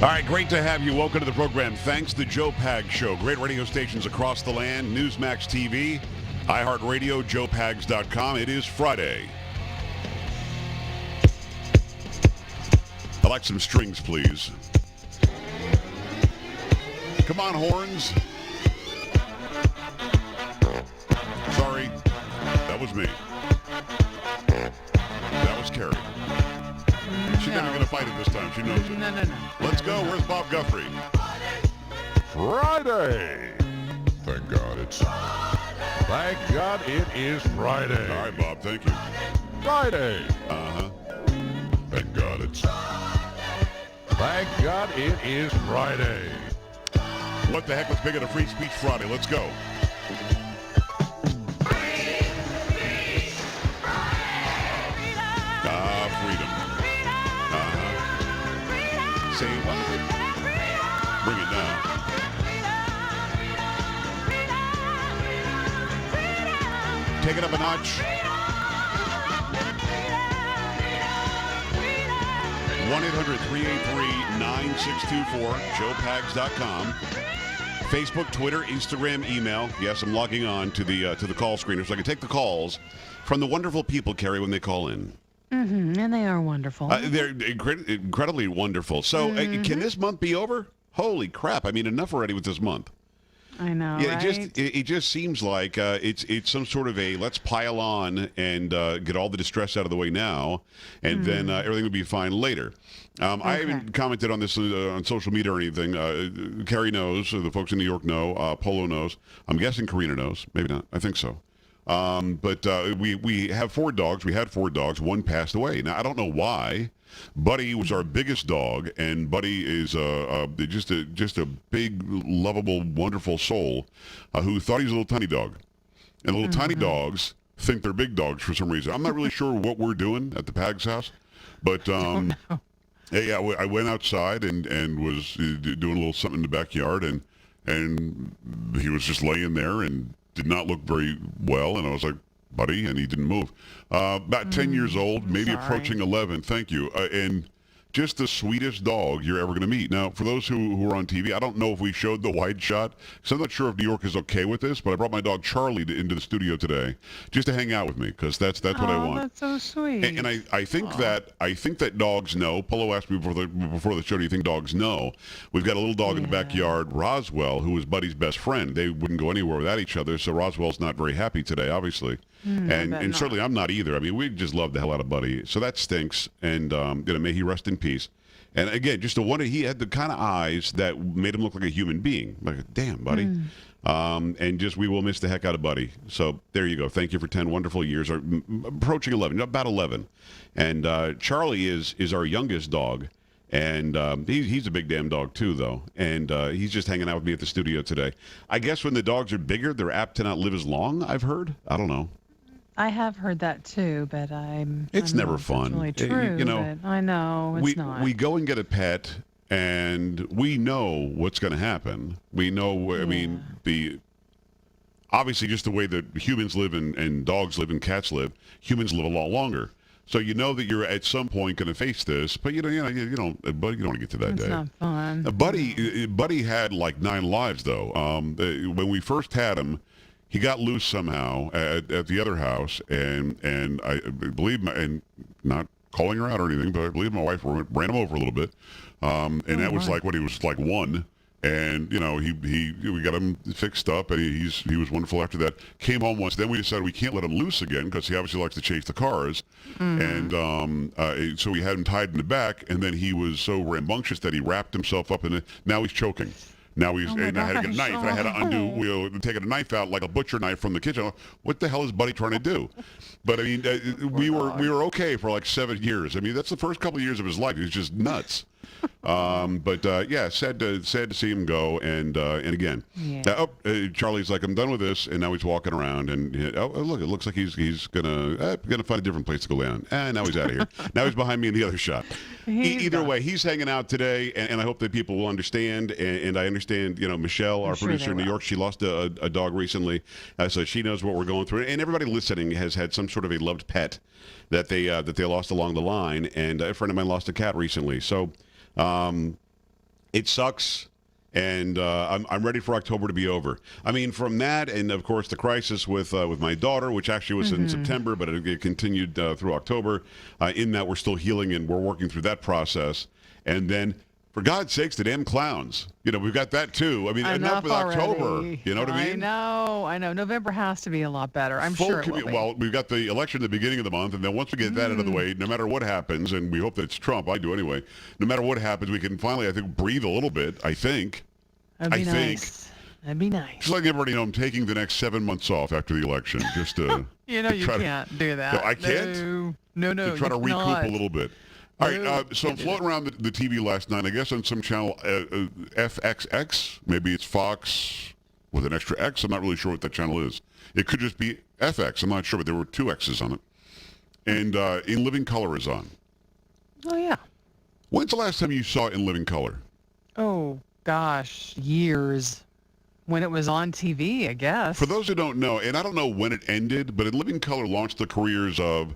All right, great to have you. Welcome to the program. Thanks to Joe Pags Show. Great radio stations across the land. Newsmax TV, iHeartRadio, joepags.com. It is Friday. I'd like some strings, please. Come on, horns. Sorry, that was me. That was Carrie. She's never going to fight it this time. She knows it. No. Let's go. Where's Bob Guthrie? Friday. Thank God it's Thank God it is Friday. All right, Bob. Thank you. Friday. Uh-huh. Thank God it's Thank God it is Friday. What the heck? Let's make it a Free Speech Friday. Let's go. Freedom. Say what? Bring it down. Take it up a notch. 1-800-383-9624, joepags.com. Facebook, Twitter, Instagram, email. Yes, I'm logging on to the call screener so I can take the calls from the wonderful people, Carrie, when they call in. Mm-hmm, and they are wonderful. They're incredibly wonderful. So can this month be over? Holy crap. I mean, enough already with this month. I know, Yeah, right? it just seems like it's some sort of a let's pile on and get all the distress out of the way now, and then everything will be fine later. I haven't commented on this on social media or anything. Carrie knows, the folks in New York know, Polo knows. I'm guessing Karina knows. Maybe not. I think so. But we have 4 dogs. We had 4 dogs. One passed away. Now, I don't know why. Buddy was our biggest dog, and Buddy is just a big, lovable, wonderful soul who thought he was a little tiny dog. And little tiny dogs think they're big dogs for some reason. I'm not really sure what we're doing at the Pags house, but yeah, I went outside and was doing a little something in the backyard, and he was just laying there and did not look very well, and I was like, Buddy, and he didn't move. About 10 years old, maybe approaching 11. Thank you. And just the sweetest dog you're ever going to meet. Now, for those who are on TV, I don't know if we showed the wide shot, because I'm not sure if New York is okay with this, but I brought my dog Charlie into the studio today just to hang out with me, because that's what I want. That's so sweet. And I think that dogs know. Polo asked me before the show, do you think dogs know? We've got a little dog in the backyard, Roswell, who is Buddy's best friend. They wouldn't go anywhere without each other, so Roswell's not very happy today, obviously. And certainly I'm not either. I mean, we just love the hell out of Buddy, so that stinks. And may he rest in peace. And again, just he had the kind of eyes that made him look like a human being. Like, damn, Buddy. And just we will miss the heck out of Buddy. So there you go. Thank you for 10 wonderful years, or approaching 11, about 11. And Charlie is our youngest dog. And he's a big damn dog too, though. And he's just hanging out with me at the studio today. I guess when the dogs are bigger, they're apt to not live as long, I've heard. I don't know. I have heard that too, but It's never fun. It's really true, but I know it's not. We go and get a pet, and we know what's going to happen. We know, I mean, obviously just the way that humans live and dogs live and cats live, humans live a lot longer. So you know that you're at some point going to face this, but you don't want to get to that day. It's not fun. Buddy had like 9 lives though. When we first had him, he got loose somehow at the other house, and I believe and not calling her out or anything, but I believe my wife ran him over a little bit, and that was like when he was like 1. And we got him fixed up, and he was wonderful after that. Came home once. Then we decided we can't let him loose again because he obviously likes to chase the cars. And so we had him tied in the back, and then he was so rambunctious that he wrapped himself up in it. Now he's choking. Now I had to get a knife. I had to take a knife out like a butcher knife from the kitchen. What the hell is Buddy trying to do? But I mean, we were okay for like 7 years. I mean, that's the first couple of years of his life. He was just nuts. Yeah, sad to see him go. And again, Charlie's like, I'm done with this, and now he's walking around, and look, it looks like he's gonna find a different place to go down. And now he's out of here. Now he's behind me in the other shot. Either way, he's hanging out today, and I hope that people will understand. And I understand, Michelle, our producer in New York, she lost a dog recently, so she knows what we're going through. And everybody listening has had some sort of a loved pet that they lost along the line. And a friend of mine lost a cat recently. So It sucks. And I'm ready for October to be over. I mean, from that, and of course the crisis with my daughter, which actually was in September, but it continued through October. In that, we're still healing and we're working through that process. And then, for God's sakes, the damn clowns. We've got that too. I mean, enough with already. October. You know what I mean? I know. November has to be a lot better. I'm sure it will be. Well, we've got the election at the beginning of the month, and then once we get that out of the way, no matter what happens, and we hope that it's Trump, I do anyway, no matter what happens, we can finally, I think, breathe a little bit, I think. That'd be nice. That'd be nice. Just letting everybody know I'm taking the next 7 months off after the election, just to you can't do that. No, I can't? No. To try to recoup a little bit. All right, so I'm floating around the TV last night, I guess on some channel, FXX, maybe it's Fox with an extra X. I'm not really sure what that channel is. It could just be FX. I'm not sure, but there were 2 X's on it. And In Living Color is on. Oh, yeah. When's the last time you saw In Living Color? Oh, gosh, years. When it was on TV, I guess. For those who don't know, and I don't know when it ended, but In Living Color launched the careers of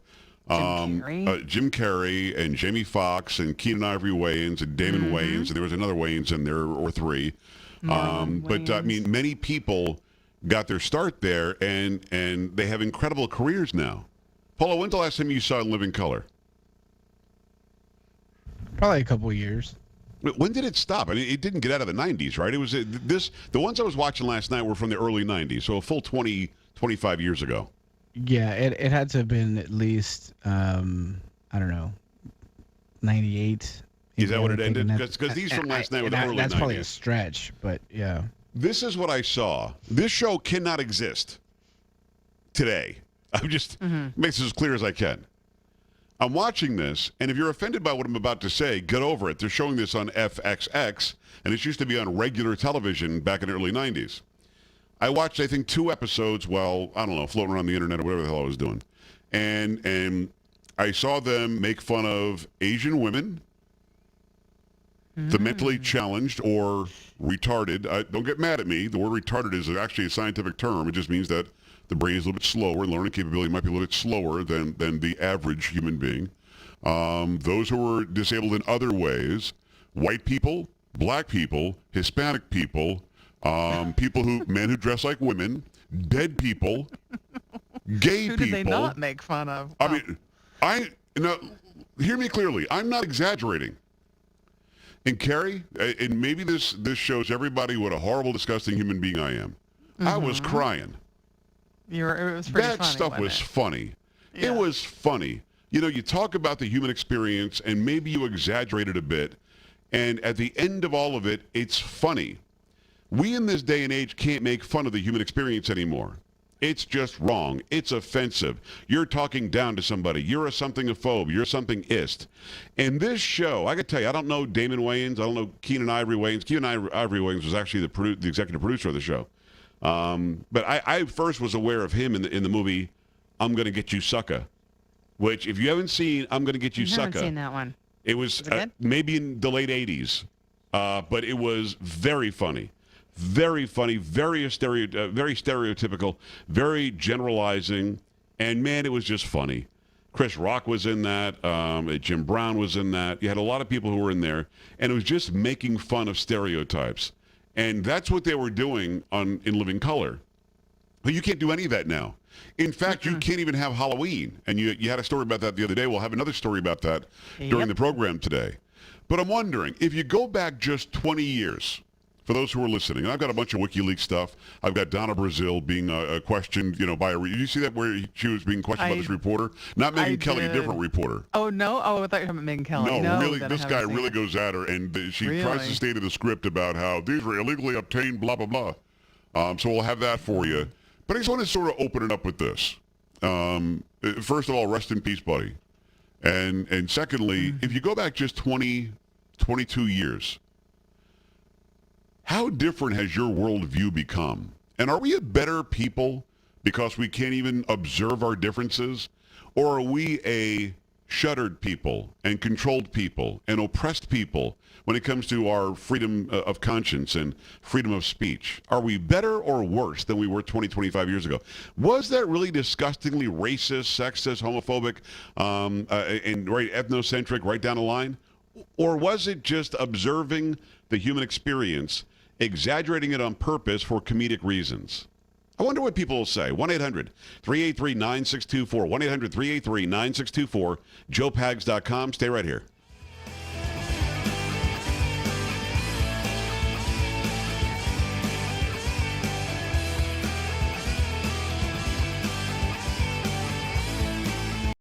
Jim Carrey and Jamie Foxx and Keenan Ivory Wayans and Damon Wayans, and there was another Wayans in there, or 3. But I mean, many people got their start there, and they have incredible careers now. Paula, when's the last time you saw In Living Color? Probably a couple of years. When did it stop? I mean, it didn't get out of the 90s, right? It was the ones I was watching last night were from the early 90s, so a full 20, 25 years ago. Yeah, it had to have been at least, I don't know, 98. Is that what it ended? Because these from last night were the early 90s. That's probably a stretch, but yeah. This is what I saw. This show cannot exist today. I'm just makes this as clear as I can. I'm watching this, and if you're offended by what I'm about to say, get over it. They're showing this on FXX, and it used to be on regular television back in the early 90s. I watched, I think, 2 episodes while, I don't know, floating around the internet or whatever the hell I was doing. And I saw them make fun of Asian women, the mentally challenged or retarded. Don't get mad at me. The word retarded is actually a scientific term. It just means that the brain is a little bit slower. Learning capability might be a little bit slower than the average human being. Those who were disabled in other ways, white people, black people, Hispanic people, men who dress like women, dead people, gay people. Who did they not make fun of? I mean, hear me clearly. I'm not exaggerating. And Carrie, and maybe this shows everybody what a horrible, disgusting human being I am. I was crying. It was pretty funny. That stuff was funny. Yeah. It was funny. You talk about the human experience, and maybe you exaggerate it a bit, and at the end of all of it, it's funny. We in this day and age can't make fun of the human experience anymore. It's just wrong. It's offensive. You're talking down to somebody. You're a something-ophobe. You're something-ist. And this show, I got to tell you, I don't know Damon Wayans. I don't know Keenan Ivory Wayans. Keenan Ivory Wayans was actually the executive producer of the show. But I first was aware of him in the movie I'm Gonna Get You Sucker, which if you haven't seen I'm Gonna Get You Sucker. I haven't seen that one. It was maybe in the late 80s, but it was very funny. Very funny, very stereotypical, very generalizing, and man, it was just funny. Chris Rock was in that. Jim Brown was in that. You had a lot of people who were in there, and it was just making fun of stereotypes. And that's what they were doing in Living Color. But you can't do any of that now. In fact, you can't even have Halloween. And you had a story about that the other day. We'll have another story about that during the program today. But I'm wondering, if you go back just 20 years, for those who are listening, and I've got a bunch of WikiLeaks stuff. I've got Donna Brazil being questioned, by a... Did you see that where she was being questioned by this reporter? Not Megyn Kelly, a different reporter. Oh, no? Oh, I thought you were talking about Megyn Kelly. No, really, this guy really goes at her, and she tries to state in the script about how these were illegally obtained, blah, blah, blah. So we'll have that for you. But I just want to sort of open it up with this. First of all, rest in peace, buddy. And secondly, if you go back just 20, 22 years... how different has your worldview become? And are we a better people because we can't even observe our differences? Or are we a shuttered people and controlled people and oppressed people when it comes to our freedom of conscience and freedom of speech? Are we better or worse than we were 20, 25 years ago? Was that really disgustingly racist, sexist, homophobic, and right ethnocentric right down the line? Or was it just observing the human experience, exaggerating it on purpose for comedic reasons? I wonder what people will say. 1-800-383-9624. 1-800-383-9624. JoePags.com. Stay right here.